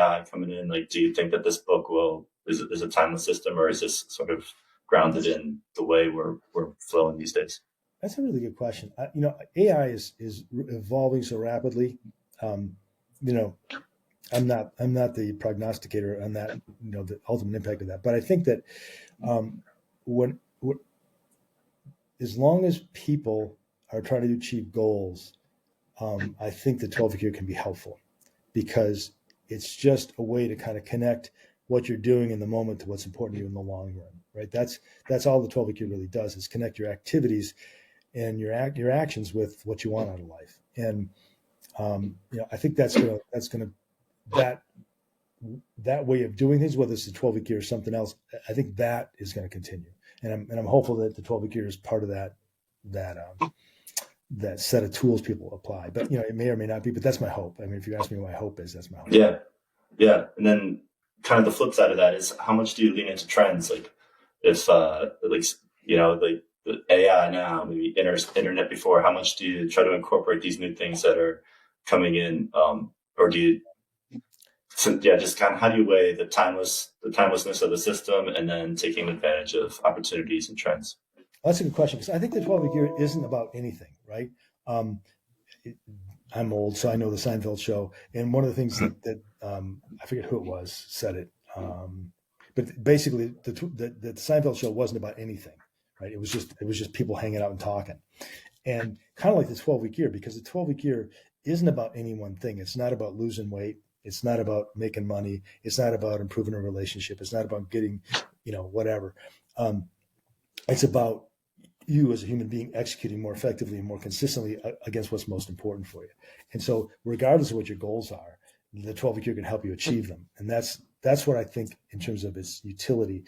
AI coming in? Like, do you think that this book is a timeless system, or is this sort of grounded in the way we're flowing these days? That's a really good question. AI is evolving so rapidly. Um, you know, I'm not the prognosticator on that. The ultimate impact of that. But I think that um, when as long as people are trying to achieve goals, I think the 12-week year can be helpful because it's just a way to kind of connect what you're doing in the moment to what's important to you in the long run, right? That's all the 12-week year really does is connect your activities and your actions with what you want out of life. And I think that's gonna that that way of doing things, whether it's the 12-week year or something else, I think that is going to continue. And I'm hopeful that the 12-week year is part of that set of tools people apply. But it may or may not be. But that's my hope. I mean, if you ask me what my hope is, that's my hope. Yeah, yeah. And then kind of the flip side of that is how much do you lean into trends? Like if like like the AI now, maybe internet before, how much do you try to incorporate these new things that are coming in? Or do you just kind of how do you weigh the timelessness of the system and then taking advantage of opportunities and trends? Well, that's a good question because I think the 12-week year isn't about anything, right? Um, it, I'm old, so I know the Seinfeld show, and one of the things that I forget who it was said it, but basically the Seinfeld show wasn't about anything, right? It was just people hanging out and talking, and kind of like the 12-week year because the 12-week year isn't about any one thing. It's not about losing weight. It's not about making money. It's not about improving a relationship. It's not about getting, whatever. It's about you as a human being executing more effectively and more consistently against what's most important for you. And so regardless of what your goals are, the 12-week year can help you achieve them. And that's what I think in terms of its utility.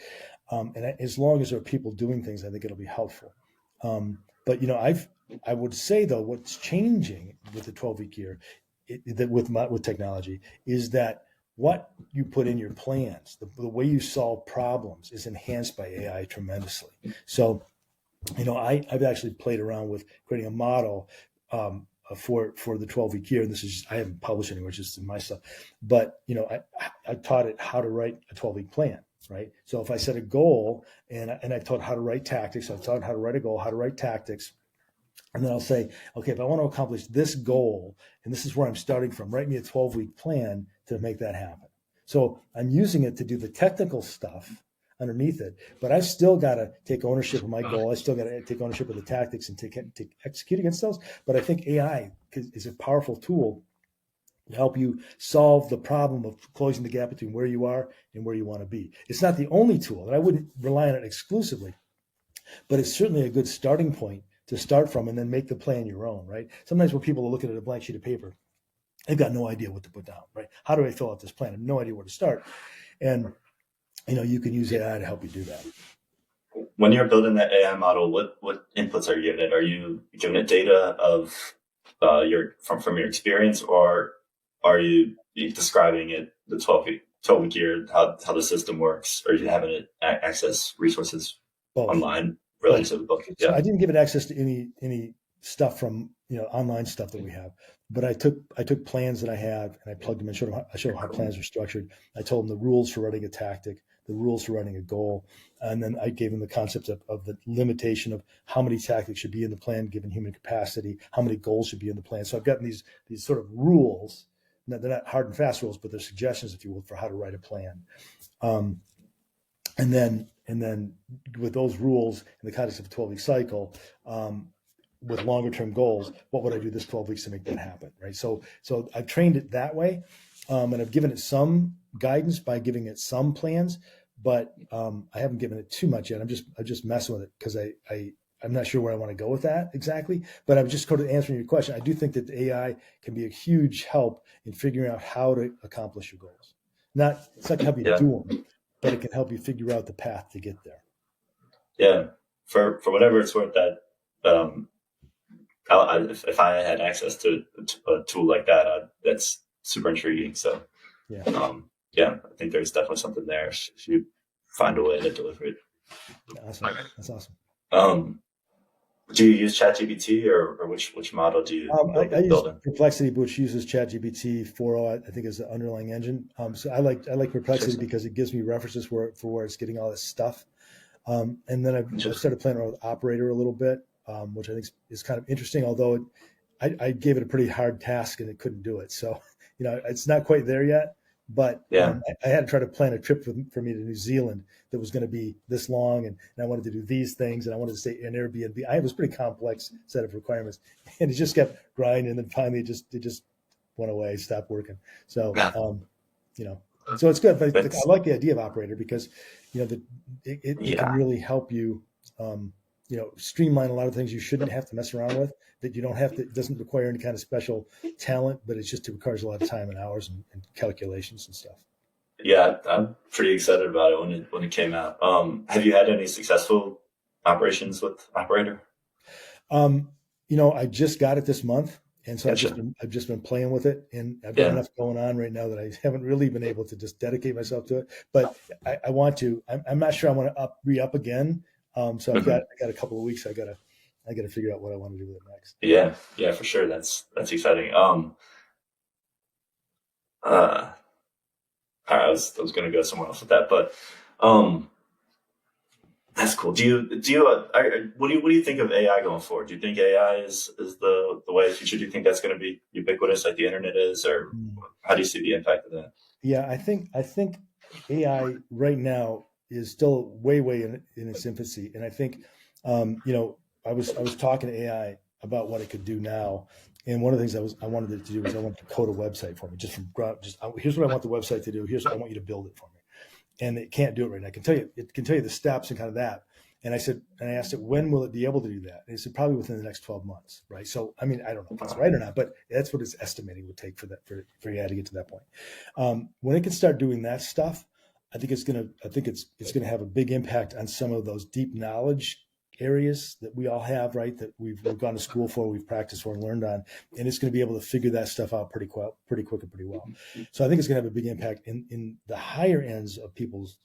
And as long as there are people doing things, I think it'll be helpful. But I would say though, what's changing with the 12-week year with technology is that what you put in your plans, the way you solve problems is enhanced by AI tremendously. So I've actually played around with creating a model for the 12-week year. And I haven't published anywhere, it's just in my stuff. But I taught it how to write a 12-week plan, right? So if I set a goal and I taught how to write tactics, I taught how to write a goal, how to write tactics. And then I'll say, okay, if I want to accomplish this goal, and this is where I'm starting from, write me a 12-week plan to make that happen. So I'm using it to do the technical stuff underneath it, but I've still got to take ownership of my goal. I still got to take ownership of the tactics and take execute against those. But I think AI is a powerful tool to help you solve the problem of closing the gap between where you are and where you want to be. It's not the only tool, and I wouldn't rely on it exclusively, but it's certainly a good starting point to start from and then make the plan your own, right? Sometimes when people are looking at a blank sheet of paper, they've got no idea what to put down, right? How do I fill out this plan? I have no idea where to start. And you can use AI to help you do that. When you're building that AI model, what inputs are you giving it? Are you giving it data of from your experience, or are you describing it the 12-week year, how the system works? Or are you having it access resources online related to the book? Yeah. So I didn't give it access to any stuff from online stuff that we have, but I took plans that I have and I plugged them in. I showed them how plans are structured. I told them the rules for running a tactic, the rules for running a goal, and then I gave them the concept of the limitation of how many tactics should be in the plan given human capacity, how many goals should be in the plan. So I've gotten these sort of rules. They're not hard and fast rules, but they're suggestions, if you will, for how to write a plan. And then with those rules in the context of a 12-week cycle, with longer term goals, what would I do this 12 weeks to make that happen, right? So I've trained it that way, and I've given it some guidance by giving it some plans, but I haven't given it too much yet. I'm just messing with it because I'm not sure where I want to go with that exactly. But I'm just sort of answering your question. I do think that the AI can be a huge help in figuring out how to accomplish your goals. It's not going to help you do them, but it can help you figure out the path to get there. Yeah, for whatever it's worth, that if I had access to a tool like that, that's super intriguing. So, I think there's definitely something there if you find a way to deliver it. Awesome. That's awesome. Do you use ChatGPT or which model do you I use build in? Perplexity, which uses ChatGPT 4.0, I think, is the underlying engine. So I like Perplexity Interesting. because it gives me references where it's getting all this stuff. And then I've Interesting. started playing around with Operator a little bit, which I think is kind of interesting. Although I gave it a pretty hard task and it couldn't do it, so it's not quite there yet. But Yeah. I had to try to plan a trip for me to New Zealand that was going to be this long, and I wanted to do these things, and I wanted to stay in Airbnb. I have this pretty complex set of requirements, and it just kept grinding, and then finally it just went away, stopped working. So Yeah. you know, so it's good. But I That's like the idea of Operator because it can yeah. really help you, streamline a lot of things you shouldn't have to mess around with. That you don't have to. It doesn't require any kind of special talent, but it requires a lot of time and hours and calculations and stuff. Yeah, I'm pretty excited about it when it came out. Have you had any successful operations with Operator? Um, I just got it this month, and so Gotcha. I've just been playing with it, and I've got Yeah. enough going on right now that I haven't really been able to just dedicate myself to it. But I want to. I'm not sure I want to re-up again. So Hmm. I got a couple of weeks. I gotta figure out what I want to do with it next. Yeah. Yeah, for sure. That's exciting. Uh, I was going to go somewhere else with that, but um, that's cool. What do you think of AI going forward? Do you think AI is the way of the future? Do you think that's going to be ubiquitous like the internet is, or Mm. how do you see the impact of that? Yeah, I think AI right now is still way in its infancy, and I think I was talking to AI about what it could do now, and one of the things I wanted it to do was I wanted to code a website for me, just from ground. Here's what I want the website to do. Here's what I want you to build it for me, and it can't do it right now. It can tell you the steps and kind of that. And I asked it, when will it be able to do that? And it said probably within the next 12 months, right? So, I mean, I don't know if that's right or not, but that's what it's estimating would take for AI to get to that point. When it can start doing that stuff, I think it's gonna have a big impact on some of those deep knowledge areas that we all have, right? That we've gone to school for, we've practiced for, and learned on, and it's going to be able to figure that stuff out pretty quick and pretty well. So I think it's going to have a big impact in the higher ends of people's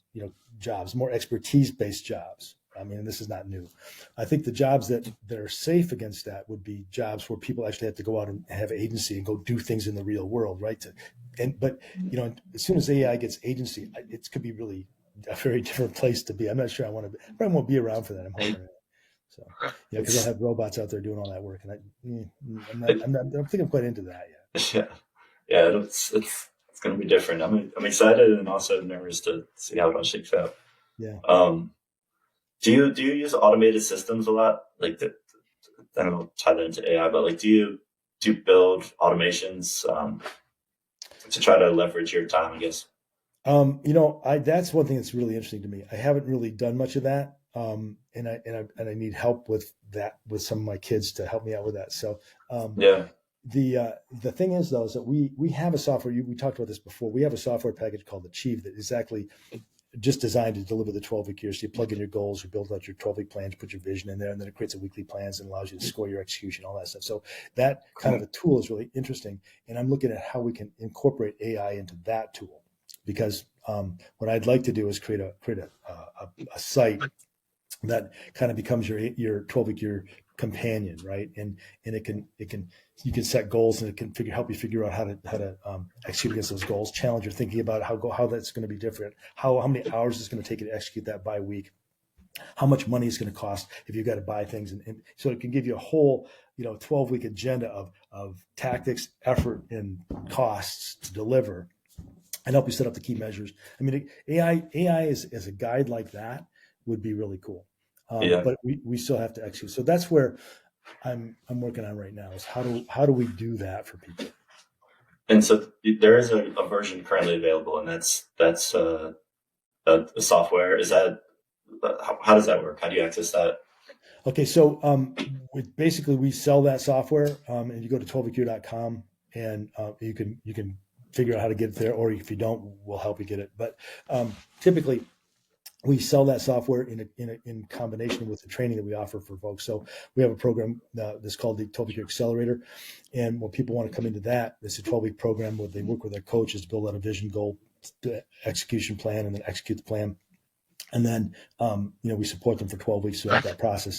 jobs, more expertise based jobs. I mean, this is not new. I think the jobs that are safe against that would be jobs where people actually have to go out and have agency and go do things in the real world, right? But as soon as AI gets agency, it could be really a very different place to be. I'm not sure I want to. Probably won't be around for that. I'm hoping. So because I'll It's have robots out there doing all that work, and I'm not. it, I'm not. I don't think I'm quite into that yet. yeah, yeah. It's going to be different. I'm excited and also nervous to see how it all shakes out. Yeah. Um, do you use automated systems a lot? Like the, I don't know, tie that into AI, but like do you build automations to try to leverage your time? I guess. I that's one thing that's really interesting to me. I haven't really done much of that, and I need help with that with some of my kids to help me out with that. So, um, Yeah. the thing is though is that we have a software. We talked about this before. We have a software package called Achieve that is actually just designed to deliver the 12-week year. So you plug in your goals, you build out your 12-week plans, put your vision in there, and then it creates a weekly plans and allows you to score your execution, all that stuff. So that kind of Cool. a tool is really interesting. And I'm looking at how we can incorporate AI into that tool because what I'd like to do is create a site that kind of becomes your 12-week year companion, right? And it can you can set goals and it can help you figure out how to execute against those goals. Challenge your thinking about how that's going to be different. How many hours it's going to take you to execute that by week. How much money it's going to cost if you've got to buy things, and so it can give you a whole 12-week agenda of tactics, effort, and costs to deliver, and help you set up the key measures. I mean, AI as a guide like that would be really cool. Yeah. But we still have to execute. So that's where I'm working on right now is how do we do that for people? And so there is a version currently available, and that's a software. Is that how does that work? How do you access that? Okay, so basically we sell that software, and you go to 12weekyear.com and you can figure out how to get it there, or if you don't, we'll help you get it. But typically we sell that software in combination with the training that we offer for folks. So we have a program that's called the 12-week year accelerator, and when people want to come into that, it's a 12-week program where they work with their coaches to build out a vision, goal, execution plan, and then execute the plan. And then we support them for 12 weeks throughout that process.